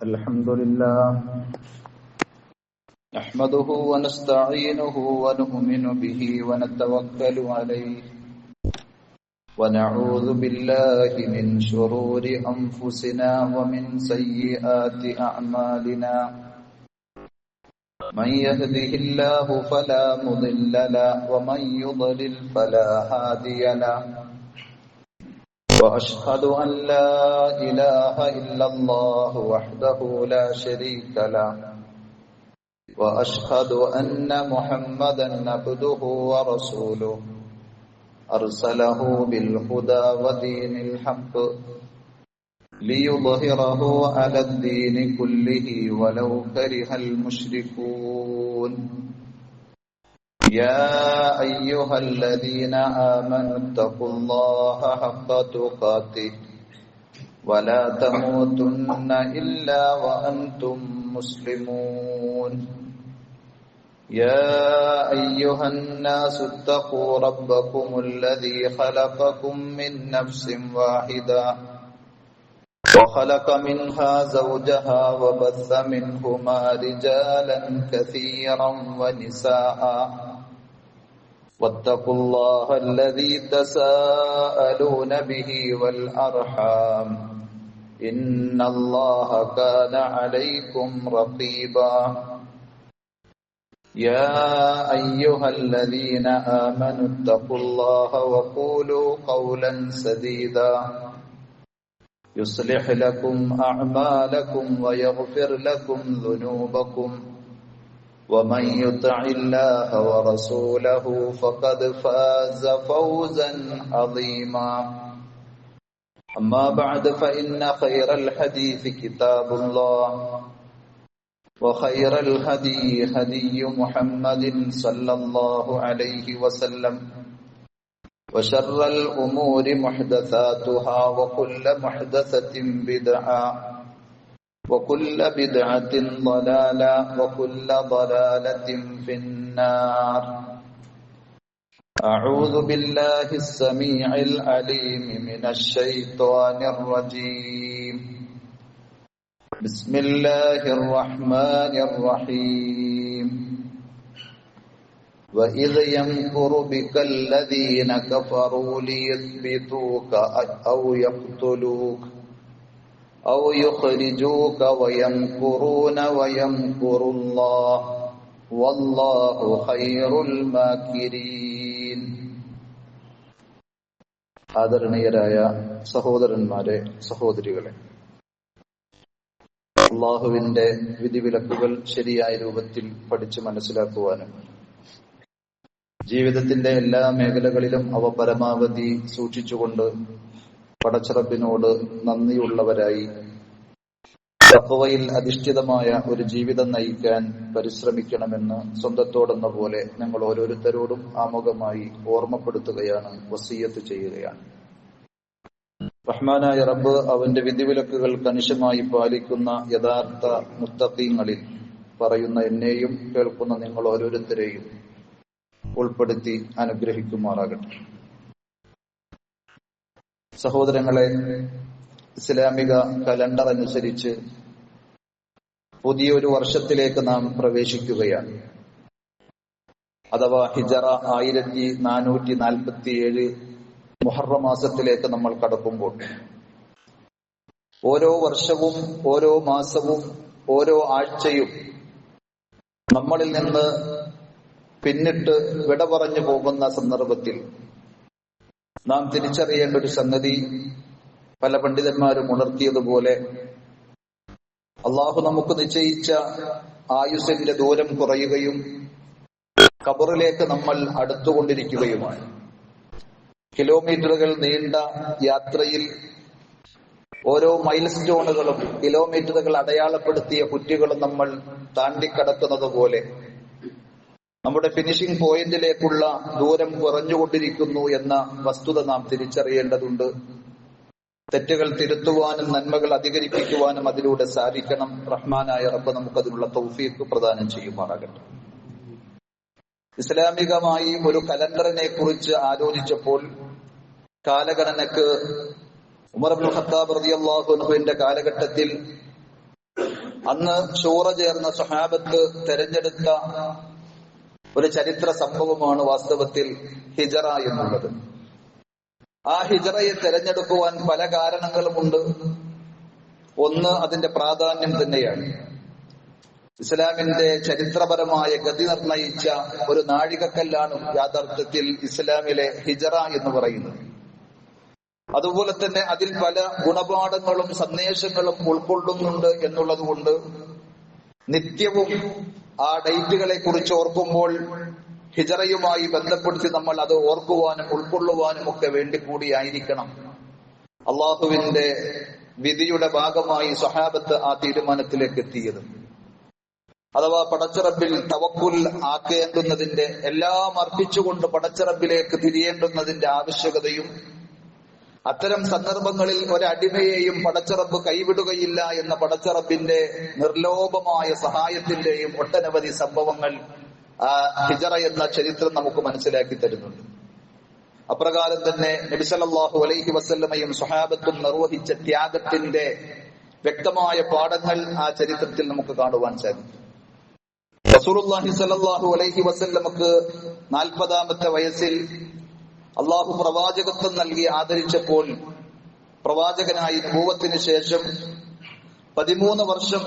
الحمد لله نحمده ونستعينه ونؤمن به ونتوكل عليه ونعوذ بالله من شرور أنفسنا ومن سيئات أعمالنا من يهده الله فلا مضل له ومن يضلل فلا هادي له وأشهد أن لا إله إلا الله وحده لا شريك له وأشهد أن محمدا عبده ورسوله أرسله بالهدى ودين الحق ليظهره على الدين كله ولو كره المشركون يا أيها الذين آمنوا اتقوا الله حق تقاته ولا تموتن إلا وأنتم مسلمون يا أيها الناس اتقوا ربكم الذي خلقكم من نفس واحدة وخلق منها زوجها وبث منهما رجالا كثيرا ونساء واتقوا الله الذي تساءلون به والأرحام إن الله كان عليكم رقيبا يا أيها الذين آمنوا اتقوا الله وقولوا قولا سديدا يصلح لكم أعمالكم ويغفر لكم ذنوبكم ومن يطع الله ورسوله فقد فاز فوزا عظيما أما بعد فإن خير الحديث كتاب الله وخير الهدي هدي محمد صلى الله عليه وسلم وشر الأمور محدثاتها وكل محدثة بدعة وكل بدعة ضلالة وكل ضلالة في النار أعوذ بالله السميع العليم من الشيطان الرجيم بسم الله الرحمن الرحيم وإذ يمكر بك الذين كفروا ليثبتوك أو يقتلوك أو يخرجوك ويمكرون ويمكر الله والله خير الماكرين. ആദരണീയരായ സഹോദരന്മാരെ, സഹോദരികളെ, അല്ലാഹുവിന്റെ വിധിവിലക്കുകൾ ശരിയായ രൂപത്തിൽ പഠിച്ച് മനസ്സിലാക്കുവാനും ജീവിതത്തിന്റെ എല്ലാ മേഖലകളിലും അവ പരമാവധി സൂക്ഷിച്ചുകൊണ്ട് പടച്ചറബിനോട് നന്ദിയുള്ളവരായി തഖ്വയിൽ അധിഷ്ഠിതമായ ഒരു ജീവിതം നയിക്കാൻ പരിശ്രമിക്കണമെന്ന് സ്വന്തത്തോടെന്ന പോലെ ഞങ്ങൾ ഓരോരുത്തരോടും ആമുഖമായി ഓർമ്മപ്പെടുത്തുകയാണ്, വസിയ്യത്ത് ചെയ്യുകയാണ്. റഹ്മാനായ റബ്ബ് അവന്റെ വിധിവിലക്കുകൾ കണിശമായി പാലിക്കുന്ന യഥാർത്ഥ മുത്തഖീങ്ങളിൽ പറയുന്ന എന്നെയും കേൾക്കുന്ന നിങ്ങൾ ഓരോരുത്തരെയും ഉൾപ്പെടുത്തി അനുഗ്രഹിക്കുമാറാകട്ടെ. സഹോദരങ്ങളെ, ഇസ്ലാമിക കലണ്ടർ അനുസരിച്ച് പുതിയൊരു വർഷത്തിലേക്ക് നാം പ്രവേശിക്കുകയാണ്. അഥവാ ഹിജറ 1447 മുഹറം മാസത്തിലേക്ക് നമ്മൾ കടക്കുമ്പോൾ ഓരോ വർഷവും ഓരോ മാസവും ഓരോ ആഴ്ചയും നമ്മളിൽ നിന്ന് പിന്നിട്ട് വിട പറഞ്ഞു പോകുന്ന സന്ദർഭത്തിൽ നാം തിരിച്ചറിയേണ്ട ഒരു സംഗതി, പല പണ്ഡിതന്മാരും ഉണർത്തിയതുപോലെ അള്ളാഹു നമുക്ക് നിശ്ചയിച്ച ആയുസ്സിന്റെ ദൂരം കുറയുകയും ഖബറിലേക്ക് നമ്മൾ അടുത്തുകൊണ്ടിരിക്കുകയുമാണ്. കിലോമീറ്ററുകൾ നീണ്ട യാത്രയിൽ ഓരോ മൈൽ സ്റ്റോണുകളും കിലോമീറ്ററുകൾ അടയാളപ്പെടുത്തിയ കുറ്റികളും നമ്മൾ താണ്ടിക്കടക്കുന്നത് പോലെ നമ്മുടെ ഫിനിഷിംഗ് പോയിന്റിലേക്കുള്ള ദൂരം കുറഞ്ഞുകൊണ്ടിരിക്കുന്നു എന്ന വസ്തുത നാം തിരിച്ചറിയേണ്ടതുണ്ട്. തെറ്റുകൾ തിരുത്തുവാനും നന്മകൾ അധികരിപ്പിക്കുവാനും അതിലൂടെ സാധിക്കണം. റഹ്മാനായ റബ്ബ് നമുക്കതിനുള്ള തൗഫീഖ് പ്രദാനം ചെയ്യുമാറാകട്ടെ. ഇസ്ലാമികമായി ഒരു കലണ്ടറിനെ കുറിച്ച് ആലോചിച്ചപ്പോൾ കാലഗണനക്ക് ഉമർ ഇബ്നുൽ ഖത്താബ് റളിയല്ലാഹു അൻഹുവിന്റെ കാലഘട്ടത്തിൽ അന്ന് ഷൂറ ചേർന്ന സ്വഹാബത്ത് തെരഞ്ഞെടുത്ത ഒരു ചരിത്ര സംഭവമാണ് വാസ്തവത്തിൽ ഹിജറ എന്നുള്ളത്. ആ ഹിജറയെ തെരഞ്ഞെടുക്കുവാൻ പല കാരണങ്ങളുമുണ്ട്. ഒന്ന്, അതിന്റെ പ്രാധാന്യം തന്നെയാണ്. ഇസ്ലാമിന്റെ ചരിത്രപരമായ ഗതി നിർണയിച്ച ഒരു നാഴികക്കല്ലാണ് യാഥാർത്ഥ്യത്തിൽ ഇസ്ലാമിലെ ഹിജറ എന്ന് പറയുന്നത്. അതുപോലെ തന്നെ അതിൽ പല ഗുണപാഠങ്ങളും സന്ദേശങ്ങളും ഉൾക്കൊള്ളുന്നുണ്ട് എന്നുള്ളത് കൊണ്ട് നിത്യവും ആ ഡേറ്റുകളെ കുറിച്ച് ഓർക്കുമ്പോൾ ഹിജറയുമായി ബന്ധപ്പെടുത്തി നമ്മൾ അത് ഓർക്കുവാനും ഉൾക്കൊള്ളുവാനും ഒക്കെ വേണ്ടി കൂടിയായിരിക്കണം അള്ളാഹുവിന്റെ വിധിയുടെ ഭാഗമായി സ്വഹാബത്ത് ആ തീരുമാനത്തിലേക്ക് എത്തിയത്. അഥവാ പടച്ചറബിൽ തവക്കുൽ ആക്കേണ്ടുന്നതിന്റെ, എല്ലാം അർപ്പിച്ചുകൊണ്ട് പടച്ചറബിലേക്ക് തിരിയേണ്ടുന്നതിന്റെ ആവശ്യകതയും അത്തരം സന്ദർഭങ്ങളിൽ ഒരടിമയെയും പടച്ചറബ് കൈവിടുകയില്ല എന്ന പടച്ചറബിന്റെ നിർലോഭമായ സഹായത്തിന്റെയും ഒട്ടനവധി സംഭവങ്ങൾ ഹിജറ എന്ന ചരിത്രം നമുക്ക് മനസ്സിലാക്കി തരുന്നുണ്ട്. അപ്രകാരം തന്നെ നബി സല്ലല്ലാഹു അലൈഹി വസല്ലമയും സ്വഹാബത്തും നിർവഹിച്ച ത്യാഗത്തിന്റെ വ്യക്തമായ പാഠങ്ങൾ ആ ചരിത്രത്തിൽ നമുക്ക് കാണുവാൻ സാധിക്കും. റസൂലുള്ളാഹി സ്വല്ലല്ലാഹു അലൈഹി വസല്ലമക്ക് 40-ാമത്തെ വയസ്സിൽ അള്ളാഹു പ്രവാചകത്വം നൽകി ആദരിച്ചപ്പോൾ പ്രവാചകനായി നബുവത്തിന് ശേഷം 13 വർഷം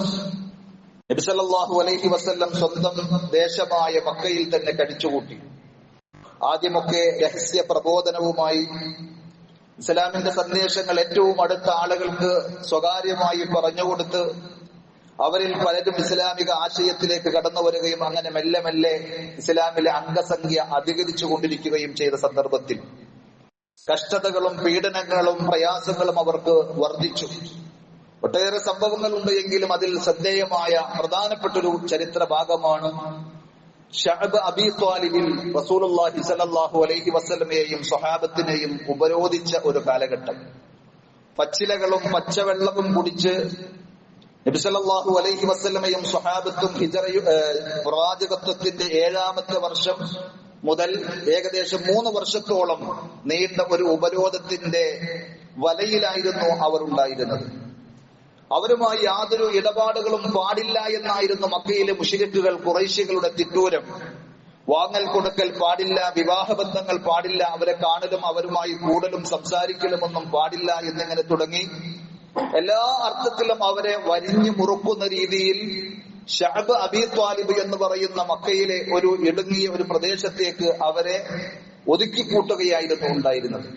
നബി സല്ലല്ലാഹു അലൈഹി വസല്ലം സ്വന്തം ദേശമായ മക്കയിൽ തന്നെ കഴിച്ചുകൂട്ടി. ആദ്യമൊക്കെ രഹസ്യ പ്രബോധനവുമായി ഇസ്ലാമിന്റെ സന്ദേശങ്ങൾ ഏറ്റവും അടുത്ത ആളുകൾക്ക് സ്വകാര്യമായി പറഞ്ഞുകൊടുത്ത് അവരിൽ പലരും ഇസ്ലാമിക ആശയത്തിലേക്ക് കടന്നു വരികയും അങ്ങനെ മെല്ലെ മെല്ലെ ഇസ്ലാമിലെ അംഗസംഖ്യ അധികരിച്ചു കൊണ്ടിരിക്കുകയും ചെയ്ത സന്ദർഭത്തിൽ കഷ്ടതകളും പീഡനങ്ങളും പ്രയാസങ്ങളും അവർക്ക് വർദ്ധിച്ചു. ഒട്ടേറെ സംഭവങ്ങളുണ്ട് എങ്കിലും അതിൽ ശ്രദ്ധേയമായ പ്രധാനപ്പെട്ടൊരു ചരിത്ര ഭാഗമാണ് ശഅബ് അബീ ത്വാലിബിൽ റസൂലുള്ളാഹി സ്വല്ലല്ലാഹു അലൈഹി വസല്ലമയെയും സ്വഹാബത്തിനെയും ഉപരോധിച്ച ഒരു കാലഘട്ടം. പച്ചിലകളും പച്ചവെള്ളവും കുടിച്ച് നബി സല്ലല്ലാഹു അലൈഹി വസല്ലമയും സ്വഹാബത്തും പ്രവാചകത്വത്തിന്റെ 7-ാമത്തെ വർഷം മുതൽ ഏകദേശം 3 വർഷത്തോളം നീണ്ട ഒരു ഉപരോധത്തിന്റെ വലയിലായിരുന്നു അവർ ഉണ്ടായിരുന്നത്. അവരുമായി യാതൊരു ഇടപാടുകളും പാടില്ല എന്നായിരുന്നു മക്കയിലെ മുശ്രിക്കുകൾ ഖുറൈശികളുടെ തിട്ടൂരം. വാങ്ങൽ കൊടുക്കൽ പാടില്ല, വിവാഹബന്ധങ്ങൾ പാടില്ല, അവരെ കാണലും അവരുമായി കൂടലും സംസാരിക്കലുമൊന്നും പാടില്ല എന്നിങ്ങനെ തുടങ്ങി എല്ലാ അർത്ഥത്തിലും അവരെ വരിഞ്ഞു മുറുക്കുന്ന രീതിയിൽ ശഅബ് അബീ ത്വാലിബ് എന്ന് പറയുന്ന മക്കയിലെ ഒരു ഇടുങ്ങിയ ഒരു പ്രദേശത്തേക്ക് അവരെ ഒതുക്കിക്കൂട്ടുകയായിരുന്നു ഉണ്ടായിരുന്നത്.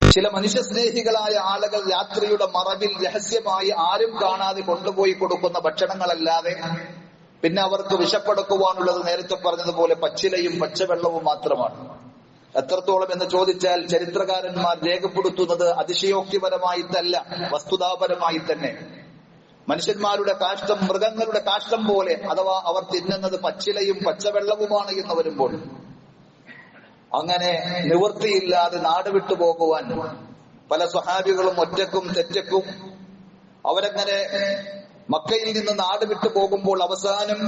ചില മനുഷ്യസ്നേഹികളായ ആളുകൾ രാത്രിയുടെ മറവിൽ രഹസ്യമായി ആരും കാണാതെ കൊണ്ടുപോയി കൊടുക്കുന്ന ഭക്ഷണങ്ങളല്ലാതെ പിന്നെ അവർക്ക് വിശപ്പടക്കുവാനുള്ളത് നേരത്തെ പറഞ്ഞതുപോലെ പച്ചിലയും പച്ചവെള്ളവും മാത്രമാണ്. എത്രത്തോളം എന്ന് ചോദിച്ചാൽ ചരിത്രകാരന്മാർ രേഖപ്പെടുത്തുന്നത് അതിശയോക്തിപരമായിട്ടല്ല, വസ്തുതാപരമായി തന്നെ. മനുഷ്യന്മാരുടെ കാഷ്ടം മൃഗങ്ങളുടെ കാഷ്ടം പോലെ, അഥവാ അവർ തിന്നുന്നത് പച്ചിലയും പച്ചവെള്ളവുമാണ് എന്ന് വരുമ്പോൾ അങ്ങനെ നിവൃത്തിയില്ലാതെ നാട് വിട്ടു പോകുവാൻ പല സ്വഹാബികളും ഒറ്റക്കും തെറ്റക്കും അവരങ്ങനെ മക്കയിൽ നിന്ന് നാട് വിട്ടു പോകുമ്പോൾ അവസാനം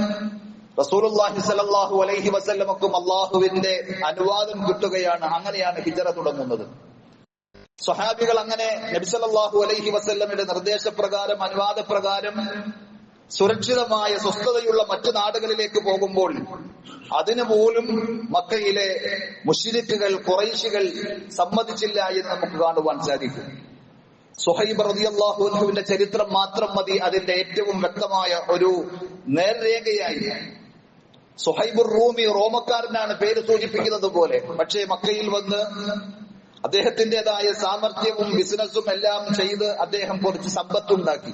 റസൂലുള്ളാഹി സ്വല്ലല്ലാഹു അലൈഹി വസല്ലമക്കും അള്ളാഹുവിന്റെ അനുവാദം കിട്ടുകയാണ്. അങ്ങനെയാണ് ഹിജറ തുടങ്ങുന്നത്. സ്വഹാബികൾ അങ്ങനെ നബി സല്ലല്ലാഹു അലൈഹി വസല്ലമയുടെ നിർദ്ദേശപ്രകാരം അനുവാദപ്രകാരം സുരക്ഷിതമായ സ്വസ്ഥതയുള്ള മറ്റു നാടുകളിലേക്ക് പോകുമ്പോൾ അതിനു പോലും മക്കയിലെ മുശ്രിക്കുകൾ ഖുറൈശികൾ സമ്മതിച്ചില്ല എന്ന് നമുക്ക് കാണുവാൻ സാധിക്കും. സുഹൈബ് റളിയല്ലാഹു അൻഹുവിന്റെ ചരിത്രം മാത്രം മതി അതിന്റെ ഏറ്റവും വ്യക്തമായ ഒരു നേർരേഖയായി. സുഹൈബ് റൂമി റോമക്കാരനാണ്, പേര് സൂചിപ്പിക്കുന്നത് പോലെ. പക്ഷേ മക്കയിൽ വന്ന് അദ്ദേഹത്തിന്റേതായ സാമർഥ്യവും ബിസിനസ്സും എല്ലാം ചെയ്ത് അദ്ദേഹം കുറച്ച് സമ്പത്തുണ്ടാക്കി.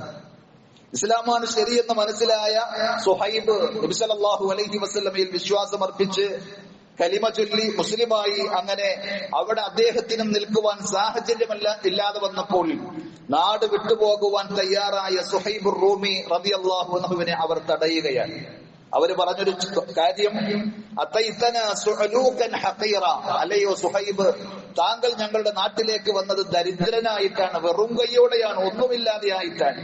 ഇസ്ലാമാണ് ശരിയെന്ന് മനസ്സിലായ സുഹൈബ് നബി സല്ലല്ലാഹു അലൈഹി വസല്ലമയിൽ വിശ്വാസമർപ്പിച്ച് കലിമ ചൊല്ലി മുസ്ലിമായി. അങ്ങനെ അവിടെ അദ്ദേഹത്തിനും നിൽക്കുവാൻ സാഹചര്യമല്ല ഇല്ലാതെ വന്നപ്പോൾ നാട് വിട്ടുപോകുവാൻ തയ്യാറായ സുഹൈബ് റൂമി റളിയല്ലാഹു അൻഹുവിനെ അവർ തടയുകയാണ്. അവര് പറഞ്ഞൊരു കാര്യം, അല്ലയോ സുഹൈബ്, താങ്കൾ ഞങ്ങളുടെ നാട്ടിലേക്ക് വന്നത് ദരിദ്രനായിട്ടാണ്, വെറും കൈയോടെയാണ്, ഒന്നുമില്ലാതെയായിട്ടാണ്.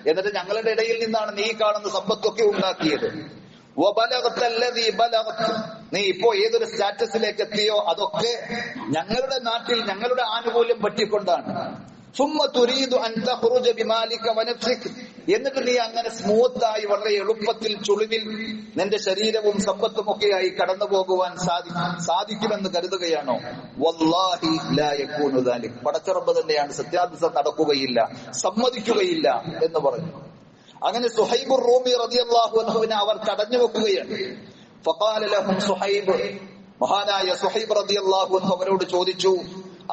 എന്നിട്ട് ഞങ്ങളുടെ ഇടയിൽ നിന്നാണ് നീ കാണുന്ന സമ്പത്തൊക്കെ ഉണ്ടാക്കിയത്. നീ ഇപ്പോ ഏതൊരു സ്റ്റാറ്റസിലേക്ക് എത്തിയോ അതൊക്കെ ഞങ്ങളുടെ നാട്ടിൽ ഞങ്ങളുടെ ആനുകൂല്യം പറ്റിക്കൊണ്ടാണ്. എന്നിട്ട് നീ അങ്ങനെ സ്മൂത്തായി വളരെ എളുപ്പത്തിൽ ചുളിവിൽ നിന്റെ ശരീരവും സമ്പത്തും ഒക്കെയായി കടന്നു പോകുവാൻ സാധിക്കുമെന്ന് കരുതുകയാണോ? വല്ലാഹി ലാ യകൂനു ദാലിക്, പടച്ചറബ് തന്നെയാണ് സത്യാധിസം നടക്കുകയില്ല, സമ്മതിക്കുകയില്ല എന്ന് പറഞ്ഞു. അങ്ങനെ സുഹൈബുർ റൂമി റളിയല്ലാഹു അൻഹുവിനെ അവർ തടഞ്ഞു വെക്കുകയാണ്. ഫഖാല ലഹും സുഹൈബ്, മഹാനായ സുഹൈബ് റളിയല്ലാഹു അൻഹു അവരോട് ചോദിച്ചു,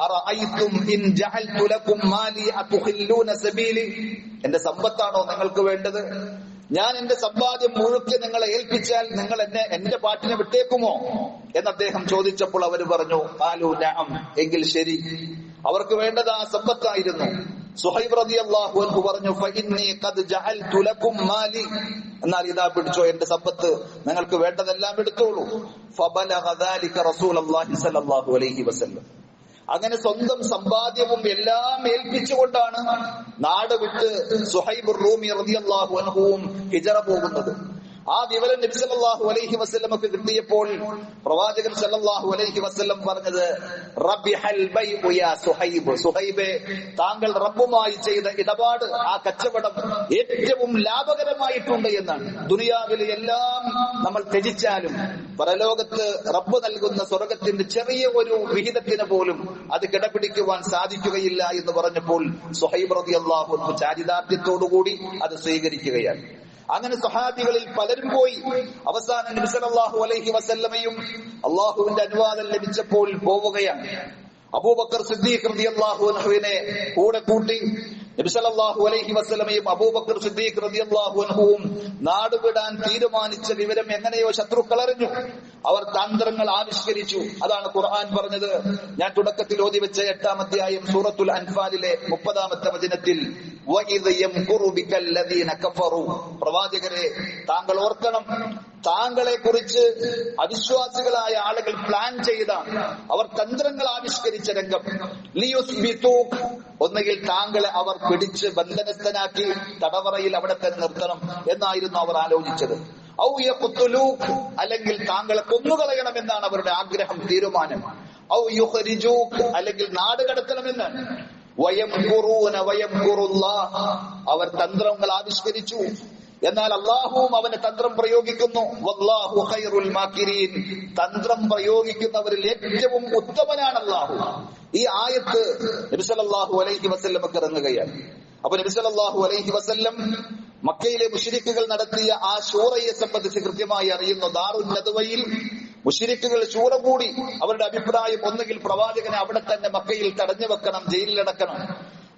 അറഅയ്തും ഇൻ ജഅൽതു ലക്കും മാലി അതുഖില്ലൂന സബീലി, എന്റെ സമ്പത്താണോ നിങ്ങൾക്ക് വേണ്ടത്? ഞാൻ എന്റെ സമ്പാദ്യം മുഴുക്കെ നിങ്ങളെ ഏൽപ്പിച്ചാൽ നിങ്ങൾ എന്നെ എന്റെ പാട്ടിനെ വിട്ടേക്കുമോ എന്ന് അദ്ദേഹം ചോദിച്ചപ്പോൾ അവർ പറഞ്ഞു, ഖാലൂ നഅം, എങ്കിൽ ശരി. അവർക്ക് വേണ്ടത് ആ സമ്പത്തായിരുന്നു. സുഹൈബ് റളിയല്ലാഹു അൻഹു പറഞ്ഞു, ഫഇന്നി ഖദ് ജഅൽതു ലക്കും മാലി, എന്നാൽ ഇതാ പിടിച്ചോ എന്റെ സമ്പത്ത്, നിങ്ങൾക്ക് വേണ്ടതെല്ലാം എടുത്തോളൂ. ഫബലഗ ദാലിക റസൂലുള്ളാഹി സ്വല്ലല്ലാഹു അലൈഹി വസല്ലം. അങ്ങനെ സ്വന്തം സമ്പാദ്യവും എല്ലാം ഏൽപ്പിച്ചുകൊണ്ടാണ് നാട് വിട്ട് സുഹൈബുർ റൂമി റളിയല്ലാഹു അൻഹുവും ഹിജറ പോകുന്നത്. ആ വിവരം നബി സല്ലല്ലാഹു അലൈഹി വസല്ലമക്ക് കിട്ടിയപ്പോൾ പ്രവാചകൻ സല്ലല്ലാഹു അലൈഹി വസല്ലം പറഞ്ഞത്, റബ്ബിഹൽ ബൈഉ യാ സുഹൈബ്, സുഹൈബേ താങ്കൾ റബ്ബുമായി ചെയ്ത ഇടപാട്, ആ കച്ചവടം ഏറ്റവും ലാഭകരമായിട്ടുണ്ട് എന്നാണ്. ദുനിയാവിലെ എല്ലാം നമ്മൾ ത്യജിച്ചാലും പരലോകത്ത് റബ്ബ് നൽകുന്ന സ്വർഗത്തിന്റെ ചെറിയ ഒരു വിഹിതത്തിന് പോലും അത് കിടപിടിക്കുവാൻ സാധിക്കുകയില്ല എന്ന് പറഞ്ഞപ്പോൾ സുഹൈബ് റളിയല്ലാഹു അൻഹു ചാരിതാർത്ഥ്യത്തോടുകൂടി അത് സ്വീകരിക്കുകയാണ്. അങ്ങനെ സഹാബികളിൽ പലരും പോയി. അവസാനം നബി സല്ലല്ലാഹു അലൈഹി വസല്ലമയും അള്ളാഹുവിന്റെ അനുവാദം ലഭിച്ചപ്പോൾ പോവുകയാണ്. അബൂബക്കർ സിദ്ദീഖ് റളിയല്ലാഹു അൻഹുവിനെ കൂടെ കൂട്ടി നബി സല്ലല്ലാഹു അലൈഹി വസല്ലമയും അബൂബക്കർ സിദ്ദീഖ് റളിയല്ലാഹു അൻഹുവും നാടുവിടാൻ തീരുമാനിച്ച വിവരം എങ്ങനെയോ ശത്രുക്കൾ അറിഞ്ഞു. അവർ തന്ത്രങ്ങൾ ആവിഷ്കരിച്ചു. അതാണ് ഖുർആൻ പറഞ്ഞത്. ഞാൻ തുടക്കത്തിൽ ഓതി വെച്ച 8-ാം അധ്യായം സൂറത്തുൽ അൻഫാലിലെ 30-ാമത്തെ വചനത്തിൽ, വഇദ് യംകുറു ബികല്ലദീന കഫറു, പ്രവാചകരെ താങ്കൾ ഓർക്കണം, താങ്കളെ കുറിച്ച് അവിശ്വാസികളായ ആളുകൾ പ്ലാൻ ചെയ്ത, അവർ തന്ത്രങ്ങൾ ആവിഷ്കരിച്ച രംഗം. ലിയുസ്ബിതൂക്, ഒന്നുകിൽ താങ്കളെ അവർ പിടിച്ച് ബന്ധനസ്ഥനാക്കി തടവറയിൽ അവിടെ തന്നെ നിർത്തണം എന്നായിരുന്നു അവർ ആലോചിച്ചത്. ഔ യഖ്തുലൂക്, അല്ലെങ്കിൽ താങ്കളെ കൊന്നുകളയണമെന്നാണ് അവരുടെ ആഗ്രഹം, തീരുമാനം. ഔ യുഖ്രിജൂക്, അല്ലെങ്കിൽ നാട് കടത്തണമെന്ന്. വയംകുറൂന വയംകുറുല്ലാഹ്, അവർ തന്ത്രങ്ങൾ ആവിഷ്കരിച്ചു, എന്നാൽ അല്ലാഹുവും അവന് തന്ത്രം പ്രയോഗിക്കുന്നു. വല്ലാഹു ഖൈറുൽ മാകിരീൻ, തന്ത്രം പ്രയോഗിക്കുന്നവരിൽ ഏറ്റവും ഉത്തമനാണ് അല്ലാഹു. ഈ ആയത്ത് നബി സല്ലല്ലാഹു അലൈഹി വസല്ലമക്ക് ഇറങ്ങുകയാണ്. അപ്പൊ നബി സല്ലല്ലാഹു അലൈഹി വസല്ലം മക്കയിലെ മുശ്രിക്കുകൾ നടത്തിയ ആ ശൂറയെ സംബന്ധിച്ച് കൃത്യമായി അറിയുന്നു. ദാറുൻ നദ്വയിൽ മുശ്രിക്കുകൾ ശൂറ കൂടി. അവരുടെ അഭിപ്രായം ഒന്നുകിൽ പ്രവാചകനെ അവിടെ തന്നെ മക്കയിൽ തടഞ്ഞു വെക്കണം, ജയിലിലടക്കണം,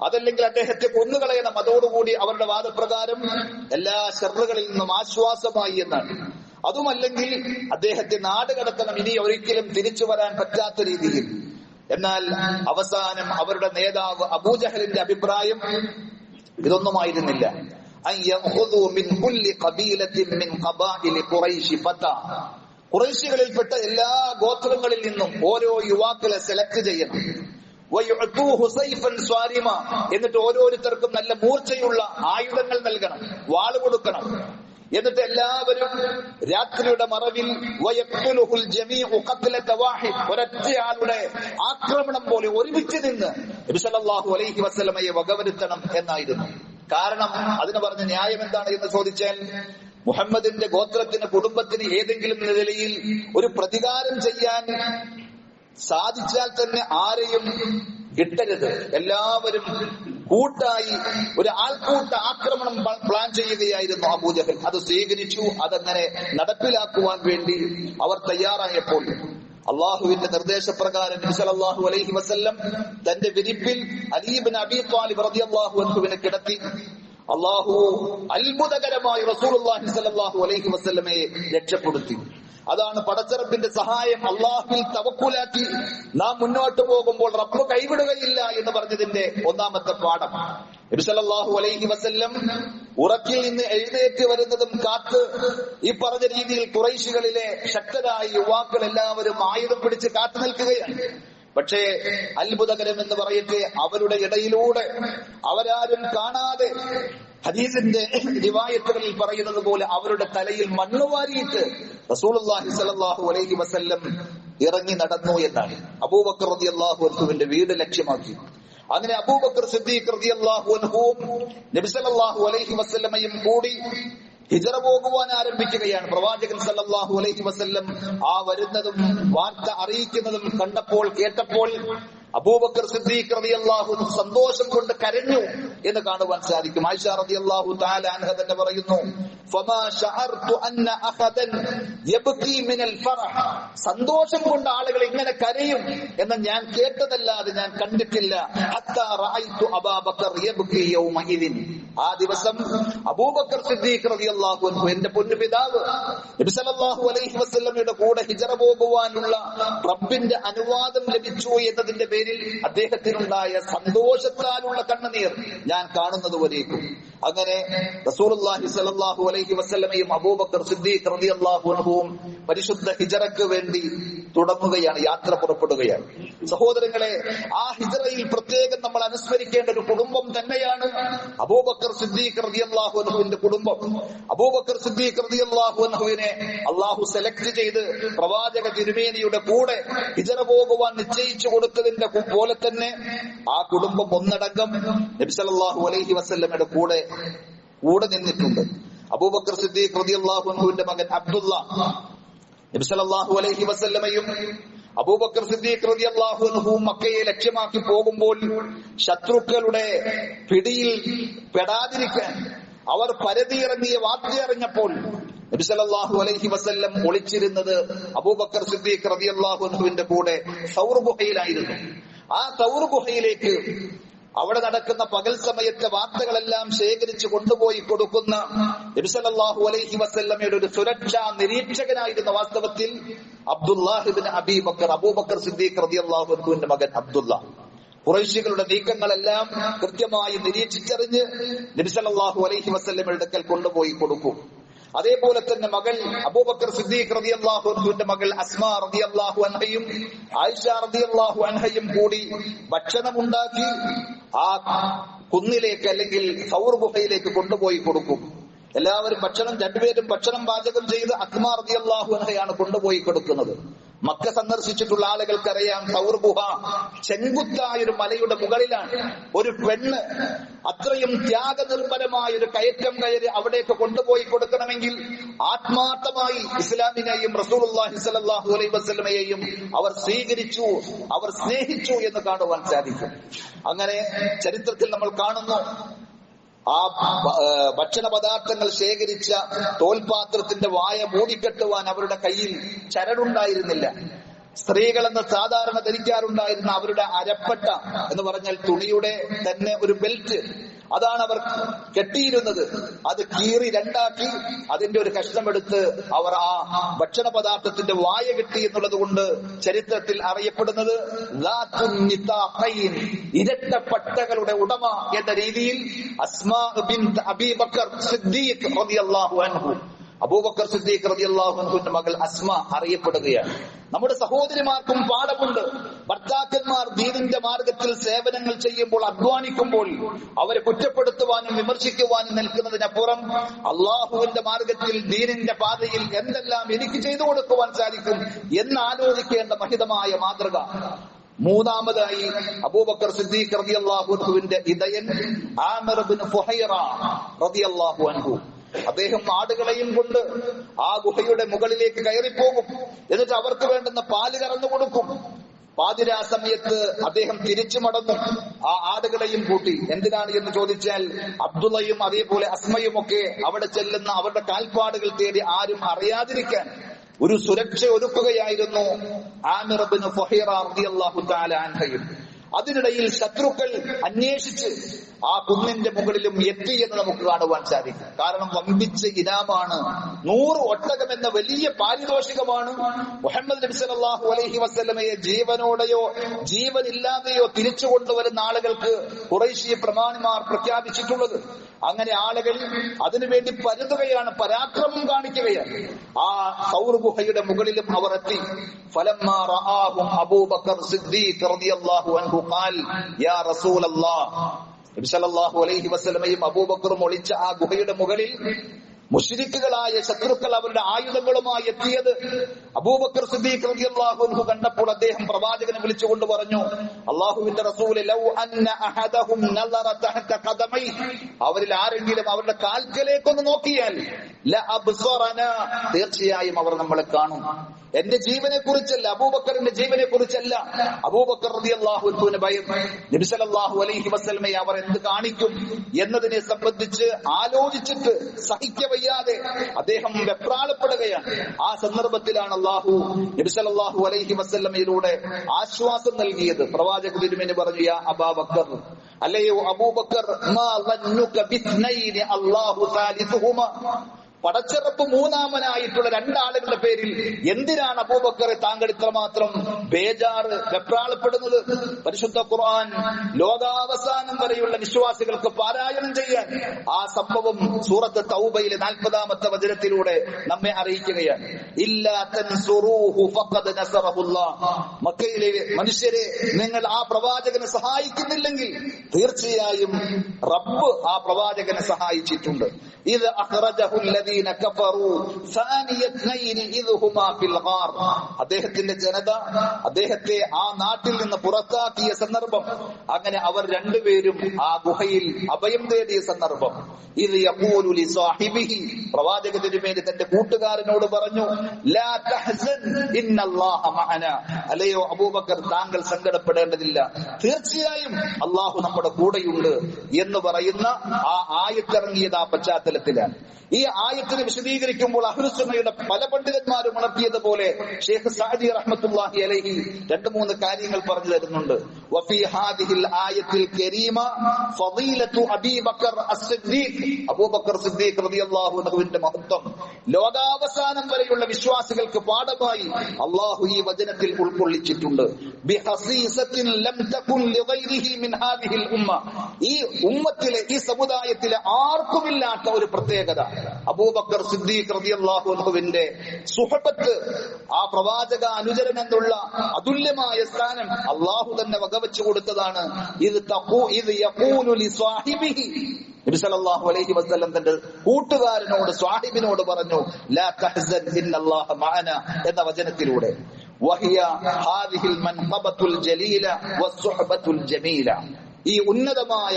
അതല്ലെങ്കിൽ അദ്ദേഹത്തെ കൊന്നുകളയണം. അതോടുകൂടി അവരുടെ വാദപ്രകാരം എല്ലാ ശർറുകളിൽ നിന്നും ആശ്വാസമായി എന്നാണ്. അതുമല്ലെങ്കിൽ അദ്ദേഹത്തെ നാട് കടത്തണം, ഇനി ഒരിക്കലും തിരിച്ചു വരാൻ പറ്റാത്ത രീതിയിൽ. എന്നാൽ അവസാനം അവരുടെ നേതാവ് അബൂജഹലിന്റെ അഭിപ്രായം ഇതൊന്നുമായിരുന്നില്ല. ഖുറൈശികളിൽപ്പെട്ട എല്ലാ ഗോത്രങ്ങളിൽ നിന്നും ഓരോ യുവാക്കളെ സെലക്ട് ചെയ്യണം. എന്നിട്ട് ഓരോരുത്തർക്കും നല്ല മൂർച്ചയുള്ള ആയുധങ്ങൾ നൽകണം, വാള് കൊടുക്കണം. എന്നിട്ട് എല്ലാവരും രാത്രിയുടെ മറവിൽ ഒരൊറ്റയാളുടെ ആക്രമണം പോലെ ഒരുമിച്ച് നിന്ന് നബി സല്ലല്ലാഹു അലൈഹി വസല്ലമയെ വകവരുത്തണം എന്നായിരുന്നു. കാരണം അതിന് പറഞ്ഞ ന്യായം എന്താണ് എന്ന് ചോദിച്ചാൽ, മുഹമ്മദിന്റെ ഗോത്രത്തിന്, കുടുംബത്തിന് ഏതെങ്കിലും നിലയിൽ ഒരു പ്രതികാരം ചെയ്യാൻ സാധിച്ചാൽ തന്നെ ആരെയും കിട്ടരുത്. എല്ലാവരും കൂട്ടായി ഒരു ആൾക്കൂട്ട ആക്രമണം പ്ലാൻ ചെയ്യുകയായിരുന്നു അബൂജഹൽ. അത് സ്വീകരിച്ചു. അതങ്ങനെ നടപ്പിലാക്കുവാൻ വേണ്ടി അവർ തയ്യാറായപ്പോൾ അള്ളാഹുവിന്റെ നിർദ്ദേശപ്രകാരം നബി സല്ലല്ലാഹു അലൈഹി വസല്ലം തന്റെ വിരിപ്പിൽ അലി ഇബ്നു അബീ ത്വാലിബ് റളിയല്ലാഹു അൻഹുവിനെ കിടത്തി. അള്ളാഹു അത്ഭുതകരമായി റസൂലുള്ളാഹി സ്വല്ലല്ലാഹു അലൈഹി വസല്ലമയെ രക്ഷപ്പെടുത്തി. അതാണ് പടച്ചറബിന്റെ സഹായം. അള്ളാഹുവിൽ തവക്കുലാക്കി നാം മുന്നോട്ട് പോകുമ്പോൾ റബ്ബ് കൈവിടുകയില്ല എന്ന് പറഞ്ഞതിന്റെ ഒന്നാമത്തെ പാഠം. നബി സല്ലല്ലാഹു അലൈഹി വസല്ലം ഉറക്കിൽ നിന്ന് എഴുന്നേറ്റ് വരുന്നതും കാത്ത് ഈ പറഞ്ഞ രീതിയിൽ ഖുറൈശികളിലെ ശക്തരായ യുവാക്കൾ എല്ലാവരും ആയുധം പിടിച്ച് കാത്തു നിൽക്കുകയാണ്. പക്ഷേ അത്ഭുതകരം എന്ന് പറയട്ടെ, അവരുടെ ഇടയിലൂടെ അവരാരും കാണാതെ, ഹദീസിന്റെ റിവായത്തുകളിൽ പറയുന്നത് പോലെ അവരുടെ തലയിൽ മണ്ണ് വാരിയിട്ട് റസൂലുള്ളാഹി സ്വല്ലല്ലാഹു അലൈഹി വസല്ലം ഇറങ്ങി നടന്നു എന്നാണ്. അബൂബക്കർ റളിയല്ലാഹു അൻഹുവിന്റെ വീട് ലക്ഷ്യമാക്കി. അങ്ങനെ അബൂബക്കർ സിദ്ദീഖ് റളിയല്ലാഹു അൻഹുവും നബി സല്ലല്ലാഹു അലൈഹി വസല്ലമയും കൂടി ഹിജറ പോകുവാൻ ആരംഭിക്കുകയാണ്. പ്രവാചകൻ സല്ലല്ലാഹു അലൈഹി വസല്ലം ആ വരുന്നതും വാർത്ത അറിയിക്കുന്നതും കേട്ടപ്പോൾ അബൂബക്കർ സിദ്ദീഖ് റളിയല്ലാഹു അൻഹു സന്തോഷം കൊണ്ട് കരഞ്ഞു എന്ന് കാണുവാൻ സാധിക്കും. ആയിഷ റളിയല്ലാഹു തആല അൻഹ തന്നെ പറയുന്നു, ഫമാ ശഅർതു അന്ന അഹദൻ യബ്കി മിനൽ ഫറഹ്, സന്തോഷം കൊണ്ട് ആളുകൾ ഇങ്ങനെ കരയും എന്ന് ഞാൻ കേട്ടതല്ലാതെ ഞാൻ കണ്ടിട്ടില്ല. ഹത്താ റഅയ്തു അബൂബക്കർ യബ്കി യൗമഇദിൻ, ആ ദിവസം അബൂബക്കർ സിദ്ദീഖ് റളിയല്ലാഹു അൻഹു എന്റെ പൊന്നുപിതാവ് നബി സല്ലല്ലാഹു അലൈഹി വസല്ലമയുടെ കൂടെ ഹിജറ പോകുവാനുള്ള റബ്ബിന്റെ അനുവാദം ലഭിച്ചു എന്നതിന്റെ പേരിൽ അദ്ദേഹത്തിനുണ്ടായ സന്തോഷത്താലുള്ള കണ്ണുനീർ ഞാൻ കാണുന്നത് വരേക്കും. അങ്ങനെ റസൂലുള്ളാഹി സ്വല്ലല്ലാഹു അലൈഹി വസല്ലമയും അബൂബക്കർ സിദ്ദീഖ് റളിയല്ലാഹു അൻഹുവും പരിശുദ്ധ ഹിജറയ്ക്ക് വേണ്ടി തുടങ്ങുകയാണ്, യാത്ര പുറപ്പെടുകയാണ്. സഹോദരങ്ങളെ, ആ ഹിജറയിൽ പ്രത്യേകം നമ്മൾ അനുസ്മരിക്കേണ്ട ഒരു കുടുംബം തന്നെയാണ് അബൂബക്കർ സിദ്ദീഖ് റളിയല്ലാഹു അൻഹുവിന്റെ കുടുംബം. അബൂബക്കർ സിദ്ദീഖ് റളിയല്ലാഹു അൻഹുവിനെ അല്ലാഹു സെലക്ട് ചെയ്ത് പ്രവാചക തിരുമേനിയുടെ കൂടെ ഹിജറ പോകുവാൻ നിശ്ചയിച്ചു കൊടുത്തതിന്റെ പോലെ തന്നെ ആ കുടുംബം ഒന്നടങ്കം നബി സല്ലല്ലാഹു അലൈഹി വസല്ലമയുടെ കൂടെ നിന്നിട്ടുണ്ട്. അബൂബക്കർ സിദ്ദീഖ് റളിയല്ലാഹു അൻഹുവിന്റെ മകൻ അബ്ദുള്ള നബി സല്ലല്ലാഹു അലൈഹി വസല്ലമയും അബൂബക്കർ സിദ്ദീഖ് റളിയല്ലാഹു അൻഹു മക്കയെ ലക്ഷ്യമാക്കി പോകുമ്പോൾ ശത്രുക്കളുടെ പിടിയിൽ പെടാതിരിക്കാൻ അവർ പരതിയിറങ്ങിയ വാർത്ത അറിഞ്ഞപ്പോൾ നബി സല്ലല്ലാഹു അലൈഹി വസല്ലം ഒളിച്ചിരുന്നത് അബൂബക്കർ സിദ്ദീഖ് റളിയല്ലാഹു അൻഹുവിന്റെ കൂടെ സൗർ ഗുഹയിലായിരുന്നു. ആ സൗർ ഗുഹയിലേക്ക് അവിടെ നടക്കുന്ന പകൽ സമയത്തെ വാർത്തകളെല്ലാം ശേഖരിച്ചു കൊണ്ടുപോയി കൊടുക്കുന്ന നബി സല്ലല്ലാഹു അലൈഹി വസല്ലമയുടെ ഒരു സുരക്ഷാ നിരീക്ഷകനായിരുന്ന വാസ്തവത്തിൽ അബ്ദുല്ലാഹ് ഇബ്നു അബീ ബക്കർ, അബൂബക്കർ സിദ്ദീഖ് റളിയല്ലാഹു അൻഹുവിന്റെ മകൻ അബ്ദുള്ള. ഖുറൈശികളുടെ നീക്കങ്ങളെല്ലാം കൃത്യമായി നിരീക്ഷിച്ചറിഞ്ഞ് നബി സല്ലല്ലാഹു അലൈഹി വസല്ലമയുടെ അടുക്കൽ കൊണ്ടുപോയി കൊടുക്കും. അതേപോലെ തന്നെ മകൾ അബൂബക്കർ സിദ്ദീഖ് റളിയല്ലാഹു അൻഹുവിന്റെ മകൾ അസ്മാ റളിയല്ലാഹു അൻഹയും ആയിഷ റളിയല്ലാഹു അൻഹയും കൂടി ഭക്ഷണം ഉണ്ടാക്കി ആ കുന്നിലേക്ക് അല്ലെങ്കിൽ സൗർ ഗുഹയിലേക്ക് കൊണ്ടുപോയി കൊടുക്കും. എല്ലാവരും രണ്ടുപേരും ഭക്ഷണം പാചകം ചെയ്ത് അസ്മാ റളിയല്ലാഹു അൻഹയാണ് കൊണ്ടുപോയി കൊടുക്കുന്നത്. മക്ക സന്ദർശിച്ചിട്ടുള്ള ആളുകൾക്കറിയാം, സൗർ ഗുഹ ചെങ്കുത്തായ ഒരു മലയുടെ മുകളിലാണ്. ഒരു പെണ്ണ് അത്രയും ത്യാഗനിർഭരമായ ഒരു കയറ്റം കയറി അവിടേക്ക് കൊണ്ടുപോയി കൊടുക്കണമെങ്കിൽ ആത്മാർത്ഥമായി ഇസ്ലാമിനെയും റസൂലുള്ളാഹി സ്വല്ലല്ലാഹു അലൈഹി വസല്ലമയെയും അവർ സ്വീകരിച്ചു, അവർ സ്നേഹിച്ചു എന്ന് കാണുവാൻ സാധിക്കും. അങ്ങനെ ചരിത്രത്തിൽ നമ്മൾ കാണുന്നു, ആ ഭക്ഷണ പദാർത്ഥങ്ങൾ ശേഖരിച്ച തോൽപാത്രത്തിന്റെ വായ മൂടിക്കെട്ടുവാൻ അവരുടെ കയ്യിൽ ചരടുണ്ടായിരുന്നില്ല. സ്ത്രീകളെന്ന് സാധാരണ ധരിക്കാറുണ്ടായിരുന്ന അവരുടെ അരപ്പട്ട എന്ന് പറഞ്ഞാൽ തുണിയുടെ തന്നെ ഒരു ബെൽറ്റ്, അതാണ് അവർ കെട്ടിയിരുന്നത്. അത് കീറി രണ്ടാക്കി അതിന്റെ ഒരു കഷ്ണമെടുത്ത് അവർ ആ ഭക്ഷണ പദാർത്ഥത്തിന്റെ വായ കെട്ടി എന്നുള്ളത് കൊണ്ട് ചരിത്രത്തിൽ അറിയപ്പെടുന്നത് ഇരട്ട പട്ടകളുടെ ഉടമ എന്ന രീതിയിൽ അസ്മാ ബിൻത് അബീ ബക്കർ സിദ്ദീഖ് റളിയല്ലാഹു അൻഹു, അബൂബക്കർ സിദ്ദീഖ് റളിയല്ലാഹു അൻഹുവിന്റെ മകൾ അസ്മ അറിയപ്പെടുകയാണ്. നമ്മുടെ സഹോദരിമാർക്കും പാഠമുണ്ട്. ഭർത്താക്കന്മാർ ദീനിന്റെ മാർഗത്തിൽ സേവനങ്ങൾ ചെയ്യുമ്പോൾ, അധ്വാനിക്കുമ്പോൾ അവരെ കുറ്റപ്പെടുത്തുവാനും വിമർശിക്കുവാനും നിൽക്കുന്നതിനപ്പുറം അള്ളാഹുവിന്റെ മാർഗത്തിൽ ദീനിന്റെ പാതയിൽ എന്തെല്ലാം എനിക്ക് ചെയ്തു കൊടുക്കുവാൻ സാധിക്കും എന്ന് ആലോചിക്കേണ്ട മഹിതമായ മാതൃക. മൂന്നാമതായി അബൂബക്കർ സിദ്ദീഖ് റളിയല്ലാഹു അൻഹുവിന്റെ ഇദയൻ ആമിർ ഇബ്നു ഫുഹൈറ റളിയല്ലാഹു അൻഹു, അദ്ദേഹം ആടുകളെയും കൊണ്ട് ആ ഗുഹയുടെ മുകളിലേക്ക് കയറിപ്പോകും. എന്നിട്ട് അവർക്ക് വേണ്ടുന്ന പാല് കറന്നു കൊടുക്കും. പാതിരാ സമയത്ത് അദ്ദേഹം തിരിച്ചു മടങ്ങും ആ ആടുകളെയും കൂട്ടി. എന്തിനാണ് എന്ന് ചോദിച്ചാൽ അബ്ദുള്ളയും അതേപോലെ അസ്മയും ഒക്കെ അവിടെ ചെല്ലുന്ന അവരുടെ കാൽപ്പാടുകൾ തേടി ആരും അറിയാതിരിക്കാൻ ഒരു സുരക്ഷ ഒരുക്കുകയായിരുന്നു ആമിർ ഇബ്നു ഫുഹൈറ റളിയല്ലാഹു തആല അൻഹയും. അതിനിടയിൽ ശത്രുക്കൾ അന്വേഷിച്ച് ആ കുന്നിന്റെ മുകളിലും എത്തി എന്ന് നമുക്ക് കാണുവാൻ സാധിക്കും. കാരണം വമ്പിച്ച ഇനാമാണ്, 100 ഒട്ടകം എന്ന വലിയ പാരിതോഷികമാണ് മുഹമ്മദ് നബി സല്ലല്ലാഹു അലൈഹി വസല്ലമയെ ജീവനോടെയോ ജീവനില്ലാതെയോ തിരിച്ചു കൊണ്ടുവരുന്ന ആളുകൾക്ക് ഖുറൈശി പ്രമാണിമാർ പ്രഖ്യാപിച്ചിട്ടുള്ളത്. അങ്ങനെ ആളുകൾ അതിനുവേണ്ടി പരുതുകയാണ്, പരാക്രമം കാണിക്കുകയാണ്. ആ സൗർ ഗുഹയുടെ മുകളിലും അവർ എത്തി. ഫലമ്മാ റആഹും അബൂബക്കർ സിദ്ദീഖ് റളിയല്ലാഹു അൻഹു ഖാൽ യാ റസൂലല്ലാഹ്, നബി സല്ലല്ലാഹു അലൈഹി വസല്ലമയും അബൂബക്കറും ഒളിച്ച ആ ഗുഹയുടെ മുകളിൽ മുശ്രിക്കുകളായ ശത്രുക്കൾ അവരുടെ ആയുധങ്ങളുമായി എത്തിയത് അബൂബക്കർ സിദ്ദീഖ് റളിയല്ലാഹു അൻഹു കണ്ടപ്പോൾ അദ്ദേഹം പ്രവാചകനെ വിളിച്ചുകൊണ്ട് പറഞ്ഞു, അല്ലാഹുവിന്റെ റസൂലേ, ലൗ അന്ന അഹദഹും നദറ തഹത ഖദമൈ, അവരിൽ ആരെങ്കിലും അവരുടെ കാൽക്കലേക്കൊന്ന് നോക്കിയാൽ ലഅബ്സറന, തീർച്ചയായും അവർ നമ്മളെ കാണും. എന്റെ ജീവനെ കുറിച്ചല്ല, അബൂബക്കറിന്റെ ജീവനെ കുറിച്ചല്ല, അബൂബക്കർ റളിയല്ലാഹു അൻഹുവിന് ഭയം. നബി സല്ലല്ലാഹു അലൈഹി വസല്ലമയെ അവർ എന്ത് കാണിക്കും എന്നതിനെ സംബന്ധിച്ച് ആലോചിച്ചിട്ട് സഹിക്കവയ്യാതെ അദ്ദേഹം വെപ്രാളപ്പെടുകയാണ്. ആ സന്ദർഭത്തിലാണ് അല്ലാഹു നബി സല്ലല്ലാഹു അലൈഹി വസല്ലമയിലൂടെ ആശ്വാസം നൽകിയത്. പ്രവാചക തിരുമേനി പറഞ്ഞു, യാ അബൂബക്കർ, അല്ലയോ അബൂബക്കർ, മാ വന്നുക ബിത്നൈനി അല്ലാഹു സാലിസുഹുമ, പടച്ചിറപ്പ് മൂന്നാമനായിട്ടുള്ള രണ്ടാളുകളുടെ പേരിൽ എന്തിനാണ് അബൂബക്കറെ താങ്കൾ ഇത്രമാത്രം ബേജാറ് വെപ്രാളപ്പെടുന്നത്? പരിശുദ്ധ ഖുർആൻ ലോകാവസാനം വരെയുള്ള വിശ്വാസികൾക്ക് പാരായണം ചെയ്യാൻ ആ സംഭവം സൂറത്ത് തൗബയിലെ 40-ാമത്തെ വചനത്തിലൂടെ നമ്മെ അറിയിക്കുകയാണ്. ഇല്ലാ തൻസുറൂഹു ഫഖദ് നസറഹുല്ലാഹ്, മക്കയിലെ മനുഷ്യരെ, നിങ്ങൾ ആ പ്രവാചകനെ സഹായിക്കുന്നില്ലെങ്കിൽ തീർച്ചയായും റബ്ബ് ആ പ്രവാചകനെ സഹായിച്ചിട്ടുണ്ട്. ഇത് അഖ്റജഹുൽ അദ്ദേഹത്തിന്റെ ജനത അദ്ദേഹത്തെ ആ നാട്ടിൽ നിന്ന് പുറത്താക്കിയ സന്ദർഭം, അങ്ങനെ അവർ രണ്ടുപേരും ആ ഗുഹയിൽ അഭയം തേടിയ സന്ദർഭം. ഇത് യഖൂലു ലി സാഹിബിഹി, പ്രവാചക തിരുമേനി തന്റെ കൂട്ടുകാരനോട് പറഞ്ഞു, ലാ തഹ്സൻ ഇന്നല്ലാഹ മഅനാ, അല്ലയോ അബൂബക്കർ, താങ്കൾ സങ്കടപ്പെടേണ്ടതില്ല, തീർച്ചയായും അല്ലാഹു നമ്മുടെ കൂടെയുണ്ട് എന്ന് പറയുന്ന ആ ആയത്തിറങ്ങിയത് ആ പശ്ചാത്തലത്തിലാണ്. ഈ ആയത്തിനെ വിശദീകരിക്കുമ്പോൾ അഹ്ലുസുന്നയുടെ പല പണ്ഡിതന്മാരും ഉണർത്തിയതുപോലെ ഷെയ്ഖ് സഅദി റഹ്മത്തുള്ളാഹി അലൈഹി 2-3 കാര്യങ്ങൾ പറഞ്ഞു തരുന്നുണ്ട്. വഫീ ഹാദിഹിൽ ആയത്തിൽ കരീമ ഫളീലത്തു അബീ ബക്കർ അസ്സിദ്ദീഖ്, അബൂബക്കർ സിദ്ദീഖ് റളിയല്ലാഹു അൻഹുവിന്റെ മഹത്വം ലോകാവസാനം വരെയുള്ള വിശ്വാസികൾക്ക് പാഠമായി അല്ലാഹു ഈ വചനത്തിൽ ഉൾക്കൊള്ളിച്ചിട്ടുണ്ട്. ബിഹസീസത്തിൻ ലം തകുൻ ലിഗൈരിഹി മിൻ ഹാദിഹിൽ ഉമ്മ, ഈ ഉമ്മത്തിലെ, ഈ സമുദായത്തിലെ ആർക്കുമില്ലാത്ത ഒരു പ്രത്യേകത അബൂബക്കർ സിദ്ദീഖ് റളിയല്ലാഹു അൻഹുവിന്റെ സുഹബത്ത്, ആ പ്രവാചക അനുചരൻ എന്നുള്ള അതുല്യമായ സ്ഥാനം അല്ലാഹു തന്നെ വകവെച്ചു കൊടുത്തതാണ്. ഇത് യഖൂലു ലി സാഹിബിഹി, നബി സല്ലല്ലാഹു അലൈഹി വസല്ലം തന്റെ കൂട്ടുകാരനോട്, സ്വാഹിബിനോട് പറഞ്ഞു, ലാ തഹ്സൻ ഇന്നല്ലാഹ മഅനാ എന്ന വചനത്തിലൂടെ. വഹിയ ഹാദിഹിൽ മൻഖബത്തുൽ ജലീല വസ്സുഹബത്തുൽ ജമീല, ഈ ഉന്നതമായ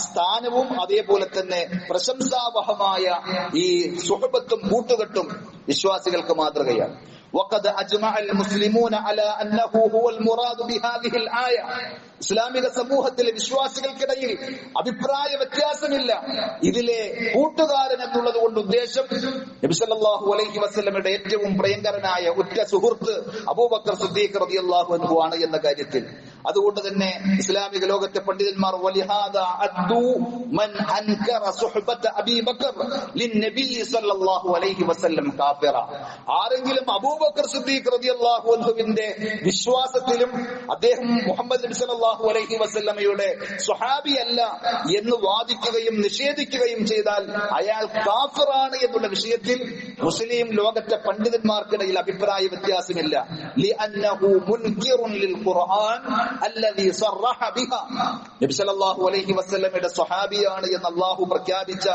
സ്ഥാനവും അതേപോലെ തന്നെ പ്രശംസാവഹമായ ഈ സുഹബത്തും കൂട്ടുകെട്ടും വിശ്വാസികൾക്ക് മാതൃകയാണ്. وقد أجمع المسلمون على أنه هو المراد بهذه الآية, ഇസ്ലാമിക സമൂഹത്തിലെ വിശ്വാസികൾക്കിടയിൽ അഭിപ്രായ വ്യത്യാസമില്ല. ഇതിലെ കൂട്ടുകാരൻ എന്നുള്ളത് കൊണ്ട് ഉദ്ദേശം നബി സല്ലല്ലാഹു അലൈഹി വസല്ലമയുടെ ഏറ്റവും പ്രിയങ്കരനായ ഉറ്റ സുഹൃത്ത് അബൂബക്കർ സിദ്ദീഖ് റളിയല്ലാഹു അൻഹു ആണ് എന്ന കാര്യത്തിൽ. അതുകൊണ്ട് തന്നെ ഇസ്ലാമിക ലോകത്തെ പണ്ഡിതന്മാർ വലിഹാദാ അദ്ദു മൻ അൻകറ സുഹബത അബീ ബക്കർ ലിന്നബി സല്ലല്ലാഹു അലൈഹി വസല്ലം കാഫിറ, ആരെങ്കിലും അബൂബക്കർ സിദ്ദീഖ് റളിയല്ലാഹു അൻഹുവിന്റെ വിശ്വാസത്തിലും അദ്ദേഹം മുഹമ്മദ് നബി സല്ലല്ലാഹു അലൈഹി വസല്ലമയുടെ സ്വഹാബിയല്ല എന്ന് വാദിക്കുകയും നിഷേധിക്കുകയും ചെയ്താൽ അയാൾ കാഫിറാണ് എന്നുള്ള വിഷയത്തിൽ മുസ്ലിം ലോകത്തെ പണ്ഡിതന്മാർക്കിടയിൽ അഭിപ്രായ വ്യത്യാസമില്ല. ലിഅന്നഹു മുൻകിറുൻ ലിൽ ഖുർആൻ അല്ലദീ സറഹ ബിഹാ, നബി സല്ലല്ലാഹു അലൈഹി വസല്ലമയുടെ സ്വഹാബിയാണ് എന്ന് അല്ലാഹു പ്രഖ്യാപിച്ച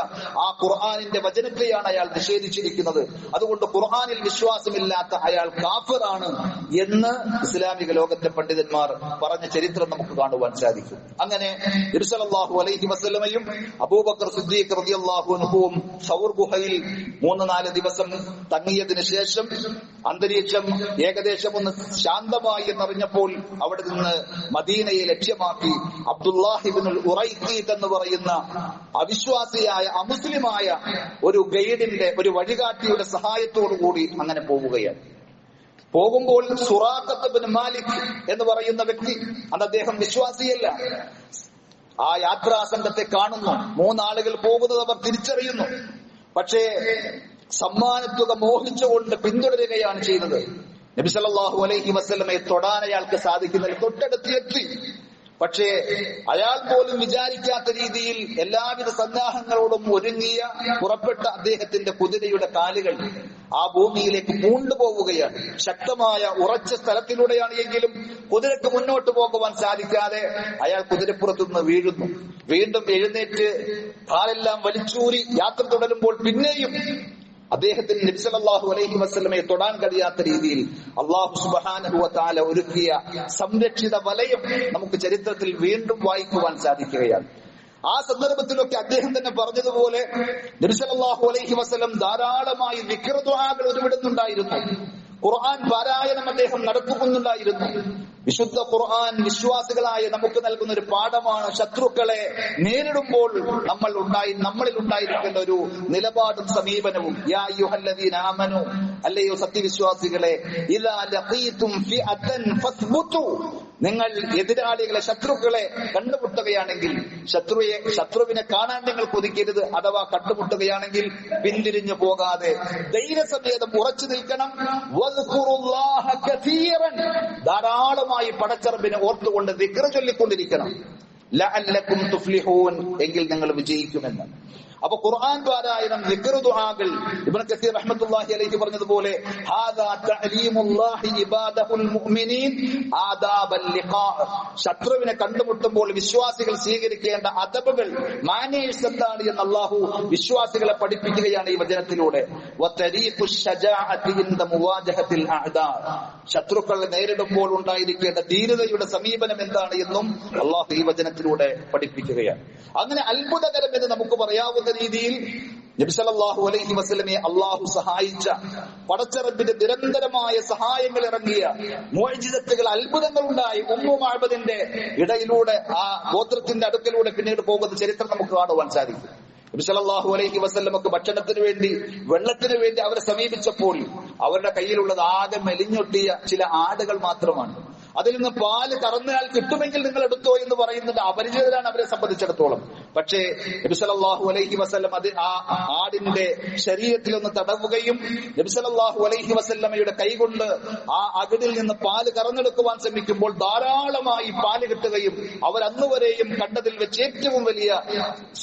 ആ ഖുർആനിന്റെ വചനത്തെയാണ് അയാൾ നിഷേധിച്ചിരിക്കുന്നത്. അതുകൊണ്ട് ഖുർആനിൽ വിശ്വാസമില്ലാത്ത അയാൾ കാഫിറാണ് എന്ന് ഇസ്ലാമിക ലോകത്തെ പണ്ഡിതന്മാർ പറഞ്ഞ ചരിത്രം നമുക്ക് കാണുവാൻ സാധിക്കും. അങ്ങനെ നബി സല്ലല്ലാഹു അലൈഹി വസല്ലമയും അബൂബക്കർ സിദ്ദീഖ് റളിയല്ലാഹു അൻഹുവും സൗർ ഗുഹയിൽ 3-4 ദിവസം തങ്ങിയതിനു ശേഷം അന്തരീക്ഷം ഏകദേശം ഒന്ന് ശാന്തമായി എന്നറിഞ്ഞപ്പോൾ അവിടെ നിന്ന് മദീനയെ ലക്ഷ്യമാക്കി അബ്ദുല്ലാഹ് ഇബ്നുൽ ഉറൈഖീത്ത് എന്ന് പറയുന്ന അവിശ്വാസിയായ അമുസ്ലിമായ ഒരു ഗൈഡിന്റെ, ഒരു വഴികാട്ടിയുടെ സഹായത്തോടു കൂടി അങ്ങനെ പോവുകയാണ്. പോകുമ്പോൾ സുറാഖത്ത് ബിൻ മാലിക് എന്ന് പറയുന്ന വ്യക്തി, അത് അദ്ദേഹം വിശ്വാസിയല്ല, ആ യാത്രാ സംഘത്തെ കാണുന്നു. 3 ആളുകൾ പോകുന്നത് അവർ തിരിച്ചറിയുന്നു. പക്ഷേ സമ്മാനത്തുക മോഹിച്ചുകൊണ്ട് പിന്തുടരുകയാണ് ചെയ്തത്. നബി സല്ലല്ലാഹു അലൈഹി വസല്ലമയെ തൊടാൻ അയാൾക്ക് സാധിക്കുന്നില്ല. തൊട്ടടുത്ത് എത്തി. പക്ഷേ അയാൾ പോലും വിചാരിക്കാത്ത രീതിയിൽ എല്ലാവിധ സന്നാഹങ്ങളോടും ഒരുങ്ങിയ പുറപ്പെട്ട അദ്ദേഹത്തിന്റെ കുതിരയുടെ കാലുകൾ ആ ഭൂമിയിലേക്ക് പൂണ്ടുപോവുകയാണ്. ശക്തമായ ഉറച്ച സ്ഥലത്തിലൂടെയാണ് എങ്കിലും കുതിരക്ക് മുന്നോട്ട് പോകുവാൻ സാധിക്കാതെ അയാൾ കുതിരപ്പുറത്തുനിന്ന് വീഴുന്നു. വീണ്ടും എഴുന്നേറ്റ് കാലെല്ലാം വലിച്ചൂരി യാത്ര തുടരുമ്പോൾ പിന്നെയും അദ്ദേഹത്തിന് നബി സല്ലല്ലാഹു അലൈഹി വസല്ലമയെ തൊടാൻ കഴിയാത്ത രീതിയിൽ അല്ലാഹു സുബ്ഹാനഹു വ തആല ഒരുക്കിയ സംരക്ഷിത വലയം നമുക്ക് ചരിത്രത്തിൽ വീണ്ടും വായിക്കുവാൻ സാധിക്കുകയാണ്. ആ സന്ദർഭത്തിലൊക്കെ അദ്ദേഹം തന്നെ പറഞ്ഞതുപോലെ നബി സല്ലല്ലാഹു അലൈഹി വസല്ലം ധാരാളമായി ദിക്ർ ദുആകൾ ഉരുവിടുന്നുണ്ടായിരുന്നു. ഖുർആൻ പാരായണം അദ്ദേഹം നടത്തുന്നുണ്ടായിരുന്നു. വിശുദ്ധ ഖുർആൻ വിശ്വാസികളായ നമുക്ക് നൽകുന്ന ഒരു പാഠമാണ്. ശത്രുക്കളെ നേരിടുമ്പോൾ നമ്മളിൽ ഉണ്ടായിരിക്കേണ്ട ഒരു നിലപാടും സമീപനവും. യാ അയ്യുഹല്ലദീന ആമനു, അല്ലയോ സത്യവിശ്വാസികളെ, ഇദാ ലഖീതും ഫിഅതൻ ഫസ്ബുതു, നിങ്ങൾ എതിരാളികളെ ശത്രുക്കളെ കണ്ടുമുട്ടുകയാണെങ്കിൽ ശത്രുവിനെ കാണാൻ നിങ്ങൾ കൊതിക്കരുത്. അഥവാ കണ്ടുമുട്ടുകയാണെങ്കിൽ പിന്തിരിഞ്ഞു പോകാതെ ധൈര്യസമേതം ഉറച്ചു നിൽക്കണം. വദ്കുറുല്ലാഹ കസീറൻ, ധാരാളമായി പടച്ചറബിനെ ഓർത്തുകൊണ്ട് ദിക്ർ ചൊല്ലിക്കൊണ്ടിരിക്കണം. ലഅല്ലകും തുഫ്ലിഹൂൻ, എങ്കിൽ നിങ്ങൾ വിജയിക്കുമെന്ന്. അപ്പൊ ഖുർആൻ പാരായണം, ദിക്ർ ദുആകൾ, ഇബ്നു കസീർ റഹ്മത്തുള്ളാഹി അലൈഹി പറഞ്ഞതുപോലെ ഹാദാ തഅലീമുല്ലാഹി ഇബാദഹുൽ മുഅ്മിനീൻ ആദാബൽ ലിഖാ, ശത്രുവിനെ കണ്ടുമുട്ടുമ്പോൾ വിശ്വാസികൾ സ്വീകരിക്കേണ്ട അദബുകൾ, മാനേഴ്സ് എന്താണ് എന്ന് അല്ലാഹു വിശ്വാസികളെ പഠിപ്പിക്കുകയാണ് ഈ വചനത്തിലൂടെ. വതരീഖുശ് ശജാഅത്തി ഇൻദ മുവാജഹത്തിൽ അഅദാ, ശത്രുക്കളെ നേരിടുമ്പോൾ ഉണ്ടായിരിക്കേണ്ട ധീരതയുടെ സമീപനം എന്താണ് എന്നും അല്ലാഹു ഈ വചനത്തിലൂടെ പഠിപ്പിക്കുകയാണ്. അങ്ങനെ അത്ഭുതകരം എന്ന് നമുക്ക് പറയാവുന്ന രീതിയിൽ നബി സല്ലല്ലാഹു അലൈഹി വസല്ലമയെ അല്ലാഹു സഹായിച്ച, പടച്ചറബിന്റെ നിരന്തരമായ സഹായങ്ങൾ ഇറങ്ങിയ, മുഅ്ജിസത്തുകൾ, അത്ഭുതങ്ങൾ ഉണ്ടായി ഉമ്മു മഅബദിന്റെ ഇടയിലൂടെ ആ ഗോത്രത്തിന്റെ അടുക്കലൂടെ പിന്നീട് പോകുന്ന ചരിത്രം നമുക്ക് കാണുവാൻ സാധിക്കും. നബി സല്ലല്ലാഹു അലൈഹി വസല്ലമക്ക് ഭക്ഷണത്തിന് വേണ്ടി, വെള്ളത്തിന് വേണ്ടി അവരെ സമീപിച്ചപ്പോൾ അവരുടെ കയ്യിലുള്ളത് ആകെ മെലിഞ്ഞൊട്ടിയ ചില ആടുകൾ മാത്രമാണ്. അതിൽ നിന്ന് പാല് കറന്നാൽ കിട്ടുമെങ്കിൽ നിങ്ങൾ എടുത്തോ എന്ന് പറയുന്നത് അപരിചിതരാണ് അവരെ സംബന്ധിച്ചിടത്തോളം. പക്ഷേ നബി സല്ലല്ലാഹു അലൈഹി വസല്ലം അത് ആ ആടിന്റെ ശരീരത്തിൽ ഒന്ന് തടവുകയും നബി സല്ലല്ലാഹു അലൈഹി വസല്ലമയുടെ കൈകൊണ്ട് ആ അകിടിൽ നിന്ന് പാല് കറന്നെടുക്കുവാൻ ശ്രമിക്കുമ്പോൾ ധാരാളമായി പാല് കിട്ടുകയും അവർ അന്നുവരെയും കണ്ടതിൽ വെച്ച് ഏറ്റവും വലിയ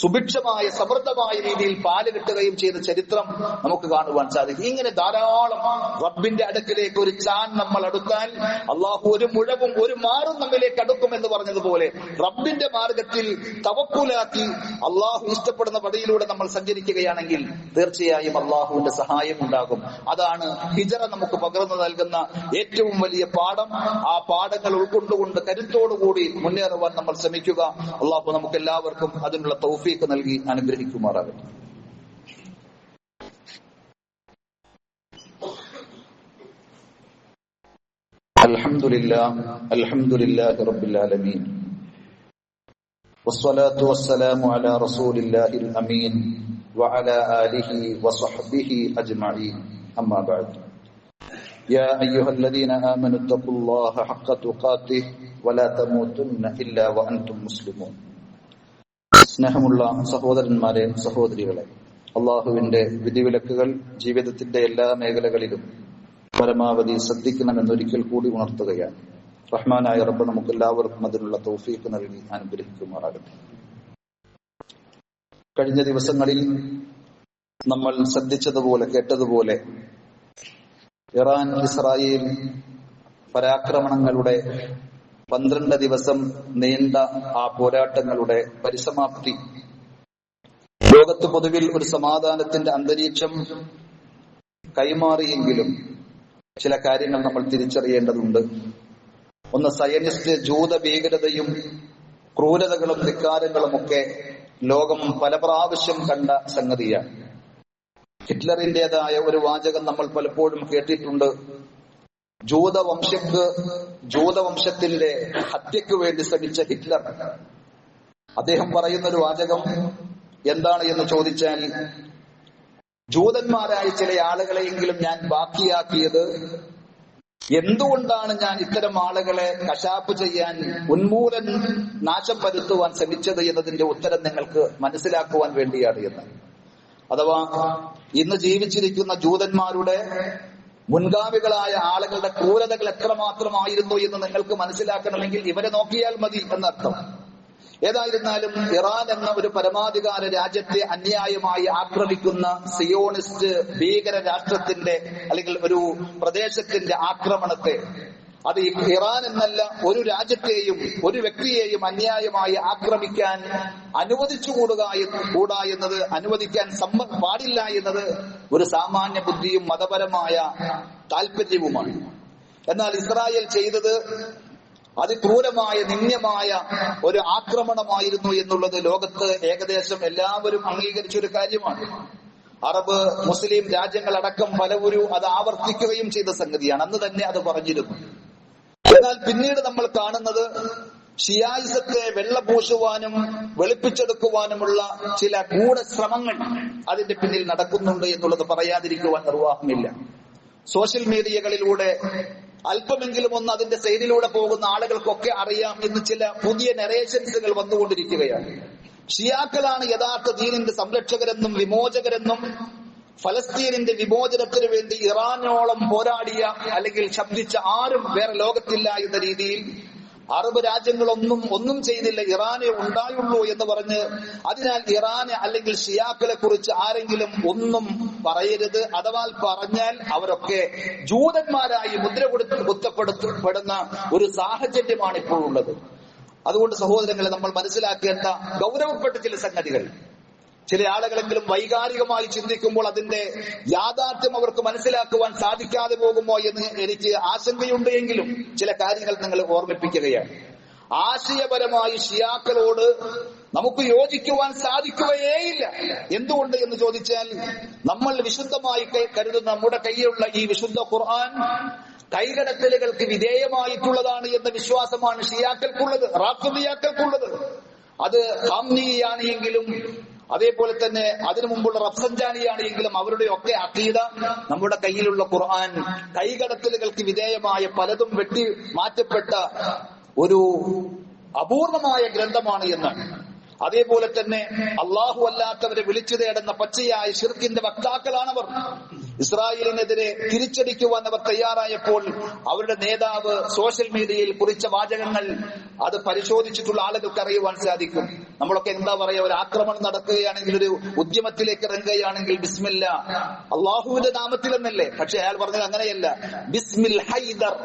സുഭിക്ഷമായ സമൃദ്ധമായ രീതിയിൽ പാല് കിട്ടുകയും ചെയ്ത ചരിത്രം നമുക്ക് കാണുവാൻ സാധിക്കും. ഇങ്ങനെ ധാരാളം റബ്ബിന്റെ അടുക്കിലേക്ക് ഒരു ചാൻ നമ്മൾ അടുത്താൽ അള്ളാഹു ഒരു മുഴവും ഒരു മാറും നമ്മിലേക്ക് അടുക്കും എന്ന് പറഞ്ഞതുപോലെ റബ്ബിന്റെ മാർഗത്തിൽ തവക്കുലാക്കി അള്ളാഹു ഇഷ്ടപ്പെടുന്ന വഴിയിലൂടെ നമ്മൾ സഞ്ചരിക്കുകയാണെങ്കിൽ തീർച്ചയായും അള്ളാഹുവിന്റെ സഹായം ഉണ്ടാകും. അതാണ് ഹിജറ നമുക്ക് പകർന്നു നൽകുന്ന ഏറ്റവും വലിയ പാഠം. ആ പാഠങ്ങൾ ഉൾക്കൊണ്ടുകൊണ്ട് കരുത്തോടുകൂടി മുന്നേറുവാൻ നമ്മൾ ശ്രമിക്കുക. അള്ളാഹു നമുക്ക് എല്ലാവർക്കും അതിനുള്ള തൗഫീഖ് നൽകി അനുഗ്രഹിക്കുമാറാകട്ടെ. അൽഹംദുലില്ലാഹി റബ്ബിൽ ആലമീൻ വസ്സലാത്തു വസ്സലാമു അലാ റസൂലില്ലാഹിൽ അമീൻ വഅലാ ആലിഹി വസ്വഹ്ബിഹി അജ്മഈൻ. അമ്മാ ബഅദ്. യാ അയ്യുഹല്ലദീന ആമനു തഖുല്ലാഹ ഹഖ്ക തുഖാതിഹി വലാ തമൂതുന്ന ഇല്ലാ വഅൻതും മുസ്ലിമൂൻ. സ്നേഹമുള്ള സഹോദരന്മാരെ, സഹോദരികളെ, അള്ളാഹുവിന്റെ വിധിവിലക്കുകൾ ജീവിതത്തിന്റെ എല്ലാ മേഖലകളിലും പരമാവധി ശ്രദ്ധിക്കണമെന്നൊരിക്കൽ കൂടി ഉണർത്തുകയാണ്. റഹ്മാനായ റബ്ബ് നമുക്ക് എല്ലാവർക്കും അതിനുള്ള തൗഫീഖ് നൽകി അനുഗ്രഹിക്കുമാറാകട്ടെ. കഴിഞ്ഞ ദിവസങ്ങളിൽ നമ്മൾ ശ്രദ്ധിച്ചതുപോലെ, കേട്ടതുപോലെ, ഇറാൻ ഇസ്രായേൽ പരാക്രമണങ്ങളുടെ 12 ദിവസം നീണ്ട ആ പോരാട്ടങ്ങളുടെ പരിസമാപ്തി ലോകത്ത് പൊതുവിൽ ഒരു സമാധാനത്തിന്റെ അന്തരീക്ഷം കൈമാറിയെങ്കിലും ചില കാര്യങ്ങൾ നമ്മൾ തിരിച്ചറിയേണ്ടതുണ്ട്. ഒന്ന്, സയനിസ്റ്റ് ജൂത ഭീകരതയും ക്രൂരതകളും ധിക്കാരങ്ങളുമൊക്കെ ലോകം പല പ്രാവശ്യം കണ്ട സംഗതിയാണ്. ഹിറ്റ്ലറിന്റേതായ ഒരു വാചകം നമ്മൾ പലപ്പോഴും കേട്ടിട്ടുണ്ട്. ജൂതവംശത്തിന്റെ ഹത്യക്ക് വേണ്ടി ശ്രമിച്ച ഹിറ്റ്ലർ, അദ്ദേഹം പറയുന്ന ഒരു വാചകം എന്താണ് എന്ന് ചോദിച്ചാൽ, ജൂതന്മാരായ ചില ആളുകളെയെങ്കിലും ഞാൻ ബാക്കിയാക്കിയത് എന്തുകൊണ്ടാണ് ഞാൻ ഇത്തരം ആളുകളെ കശാപ്പ് ചെയ്യാൻ, ഉന്മൂലൻ നാശം വരുത്തുവാൻ ശ്രമിച്ചത് എന്നതിന്റെ ഉത്തരം നിങ്ങൾക്ക് മനസ്സിലാക്കുവാൻ വേണ്ടിയാണ് എന്ന്. അഥവാ ഇന്ന് ജീവിച്ചിരിക്കുന്ന ജൂതന്മാരുടെ മുൻഗാമികളായ ആളുകളുടെ ക്രൂരതകൾ എത്രമാത്രമായിരുന്നു എന്ന് നിങ്ങൾക്ക് മനസ്സിലാക്കണമെങ്കിൽ ഇവരെ നോക്കിയാൽ മതി എന്നർത്ഥം. ഏതായിരുന്നാലും ഇറാൻ എന്ന ഒരു പരമാധികാര രാജ്യത്തെ അന്യായമായി ആക്രമിക്കുന്ന സിയോണിസ്റ്റ് ഭീകര രാഷ്ട്രത്തിന്റെ അല്ലെങ്കിൽ ഒരു പ്രദേശത്തിന്റെ ആക്രമണത്തെ, അത് ഇറാൻ എന്നല്ല ഒരു രാജ്യത്തെയും ഒരു വ്യക്തിയെയും അന്യായമായി ആക്രമിക്കാൻ അനുവദിച്ചുകൂടാ എന്നത്, അനുവദിക്കാൻ പാടില്ല എന്നത് ഒരു സാമാന്യ ബുദ്ധിയും മതപരമായ താല്പര്യവുമാണ്. എന്നാൽ ഇസ്രായേൽ ചെയ്തത് അതിക്രൂരമായ നിന്ദ്യമായ ഒരു ആക്രമണമായിരുന്നു എന്നുള്ളത് ലോകത്ത് ഏകദേശം എല്ലാവരും അംഗീകരിച്ചൊരു കാര്യമാണ്. അറബ് മുസ്ലിം രാജ്യങ്ങളടക്കം പലവരും അത് ആവർത്തിക്കുകയും ചെയ്ത സംഗതിയാണ്. അന്ന് തന്നെ അത് പറഞ്ഞിരുന്നു. എന്നാൽ പിന്നീട് നമ്മൾ കാണുന്നത് ഷിയായിസത്തെ വെള്ളപൂശുവാനും വെളുപ്പിച്ചെടുക്കുവാനുമുള്ള ചില ഗൂഢശ്രമങ്ങൾ അതിന്റെ പിന്നിൽ നടക്കുന്നുണ്ട് എന്നുള്ളത് പറയാതിരിക്കുവാൻ നിർവാഹമില്ല. സോഷ്യൽ മീഡിയകളിലൂടെ അല്പമെങ്കിലും ഒന്ന് അതിന്റെ സൈഡിലൂടെ പോകുന്ന ആളുകൾക്കൊക്കെ അറിയാം എന്ന് ചില പുതിയ നരേഷൻസുകൾ വന്നുകൊണ്ടിരിക്കുകയാണ്. ഷിയാക്കളാണ് യഥാർത്ഥ ദീനിന്റെ സംരക്ഷകരെന്നും വിമോചകരെന്നും ഫലസ്തീനിന്റെ വിമോചനത്തിന് വേണ്ടി ഇറാനോളം പോരാടിയ അല്ലെങ്കിൽ ശബ്ദിച്ച ആരും വേറെ ലോകത്തില്ല എന്ന രീതിയിൽ അറബ് രാജ്യങ്ങളൊന്നും ചെയ്തില്ല, ഇറാനെ ഉണ്ടായുള്ളൂ എന്ന് പറഞ്ഞ്, അതിനാൽ ഇറാനെ അല്ലെങ്കിൽ ഷിയാക്കളെ കുറിച്ച് ആരെങ്കിലും ഒന്നും പറയരുത്, അഥവാ പറഞ്ഞാൽ അവരൊക്കെ ജൂതന്മാരായി മുദ്ര കുത്തപ്പെടുന്ന ഒരു സാഹചര്യമാണ് ഇപ്പോഴുള്ളത്. അതുകൊണ്ട് സഹോദരങ്ങളെ, നമ്മൾ മനസ്സിലാക്കേണ്ട ഗൗരവപ്പെട്ട ചില സംഗതികൾ, ചില ആളുകളെങ്കിലും വൈകാരികമായി ചിന്തിക്കുമ്പോൾ അതിന്റെ യാഥാർത്ഥ്യം അവർക്ക് മനസ്സിലാക്കുവാൻ സാധിക്കാതെ പോകുമോ എന്ന് എനിക്ക് ആശങ്കയുണ്ട്. എങ്കിലും ചില കാര്യങ്ങൾ നിങ്ങൾ ഓർമ്മിപ്പിക്കുകയാണ്. ആശയപരമായി ഷിയാക്കളോട് നമുക്ക് യോജിക്കുവാൻ സാധിക്കുകയേയില്ല. എന്തുകൊണ്ട് എന്ന് ചോദിച്ചാൽ, നമ്മൾ വിശുദ്ധമായി കരുതുന്ന നമ്മുടെ കയ്യിലുള്ള ഈ വിശുദ്ധ ഖുർആൻ കൈകടത്തലുകൾക്ക് വിധേയമായിട്ടുള്ളതാണ് എന്ന വിശ്വാസമാണ് ഷിയാക്കൾക്കുള്ളത്, റാഫിദിയാക്കൾക്കുള്ളത്. അത് ഖാംനിയാണ് എങ്കിലും അതേപോലെ തന്നെ അതിനു മുമ്പുള്ള റഫ്സൻജാനിയാണ് എങ്കിലും അവരുടെ ഒക്കെ അഖീദ നമ്മുടെ കയ്യിലുള്ള ഖുർആൻ കൈകടത്തലുകൾക്ക് വിധേയമായ പലതും വെട്ടി മാറ്റപ്പെട്ട ഒരു അപൂർണമായ ഗ്രന്ഥമാണ് എന്നാണ്. അതേപോലെ തന്നെ അള്ളാഹു അല്ലാത്തവരെ വിളിച്ചു തേടുന്ന പച്ചയായ ശിർക്കിന്റെ വക്താക്കളാണവർ. ഇസ്രായേലിനെതിരെ തിരിച്ചടിക്കുവാൻ അവർ തയ്യാറായപ്പോൾ അവരുടെ നേതാവ് സോഷ്യൽ മീഡിയയിൽ കുറിച്ച വാചകങ്ങൾ അത് പരിശോധിച്ചിട്ടുള്ള ആളുകൾക്ക് അറിയുവാൻ സാധിക്കും. നമ്മളൊക്കെ എന്താ പറയാ, ഒരു ആക്രമണം നടക്കുകയാണെങ്കിൽ, ഒരു ഉദ്യമത്തിലേക്ക് ഇറങ്ങുകയാണെങ്കിൽ ബിസ്മില്ല, അള്ളാഹുവിന്റെ നാമത്തിൽ എന്നല്ലേ. പക്ഷെ അയാൾ പറഞ്ഞത് അങ്ങനെയല്ല, ബിസ്മിൽ ഹൈദർ,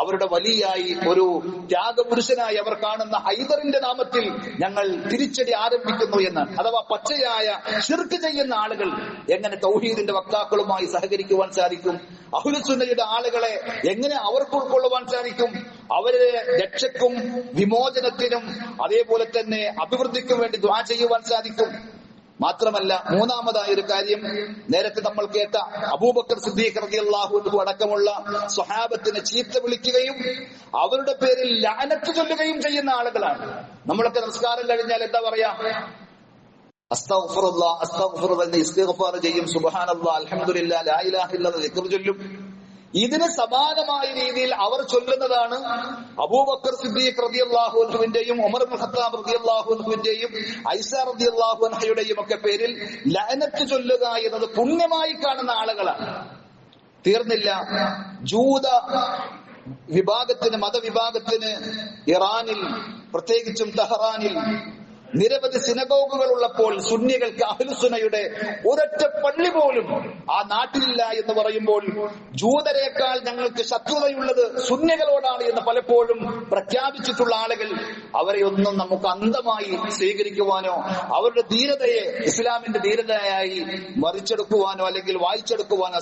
അവരുടെ വലിയായി ഒരു ത്യാഗപുരുഷനായി അവർ കാണുന്ന ഹൈദറിന്റെ നാമത്തിൽ ഞങ്ങൾ തിരിച്ചടി ആരംഭിക്കുന്നു എന്നാണ്. അഥവാ പച്ചയായ ശിർക്ക് ചെയ്യുന്ന ആളുകൾ എങ്ങനെ തൗഹീദിന്റെ വക്താക്കളുമായി സഹകരിക്കുവാൻ സാധിക്കും? അഹ്ലുസുന്നയുടെ ആളുകളെ എങ്ങനെ അവർക്ക് ഉൾക്കൊള്ളുവാൻ സാധിക്കും? അവരെ രക്ഷയ്ക്കും വിമോചനത്തിനും അതേപോലെ തന്നെ അഭിവൃദ്ധിക്കും വേണ്ടി ദുആ ചെയ്യുവാൻ സാധിക്കും. മാത്രമല്ല, മൂന്നാമതായ ഒരു കാര്യം, നേരത്തെ നമ്മൾ കേട്ട അബൂബക്കർ സിദ്ദീഖ് റളിയല്ലാഹു അൻഹു അടക്കമുള്ള സ്വഹാബത്തിനെ ചീത്ത വിളിക്കുകയും അവരുടെ പേരിൽ ലഅനത്ത് ചൊല്ലുകയും ചെയ്യുന്ന ആളുകളാണ്. നമ്മളൊക്കെ നമസ്കാരം കഴിഞ്ഞാൽ എന്താ പറയാ? അസ്തഗ്ഫിറുല്ലാഹ് അസ്തഗ്ഫിറുല്ലാഹ് ഇസ്തിഗ്ഫാർ ചെയ്യും, സുബ്ഹാനല്ലാഹ് അൽഹംദുലില്ലാഹ് ലാ ഇലാഹ ഇല്ലല്ലാഹ് ദിക്ർ ചൊല്ലും. ഇതിന് സമാനമായ രീതിയിൽ അവർ ചൊല്ലുന്നതാണ് അബൂബക്കർ സിദ്ദീഖ് റളിയല്ലാഹു അൻഹുവിന്റെയും ഉമർ ഇബ്നു ഖത്താബ് റളിയല്ലാഹു അൻഹുവിന്റെയും ഐഷ റളിയല്ലാഹു അൻഹയുടെയും ഒക്കെ പേരിൽ ലഅനത്ത് ചൊല്ലുക എന്നത് പുണ്യമായി കാണുന്ന ആളുകളാണ്. തീർന്നില്ല, ജൂത വിഭാഗത്തിന്, മതവിഭാഗത്തിന് ഇറാനിൽ പ്രത്യേകിച്ചും തെഹ്റാനിൽ നിരവധി സിനഗോഗുകൾ ഉള്ളപ്പോൾ സുന്നികൾക്ക് അഹ്ലുസുന്നയുടെ ഒരൊറ്റ പള്ളി പോലും ആ നാട്ടിലില്ല എന്ന് പറയുമ്പോൾ ജൂതരേക്കാൾ ഞങ്ങൾക്ക് ശത്രുതയുള്ളത് സുന്നികളോടാണ് എന്ന് പലപ്പോഴും പ്രഖ്യാപിച്ചിട്ടുള്ള ആളുകൾ, അവരെ ഒന്നും നമുക്ക് അന്ധമായി സ്വീകരിക്കുവാനോ അവരുടെ ധീരതയെ ഇസ്ലാമിന്റെ ധീരതയായി മറിച്ചെടുക്കുവാനോ അല്ലെങ്കിൽ വായിച്ചെടുക്കുവാനോ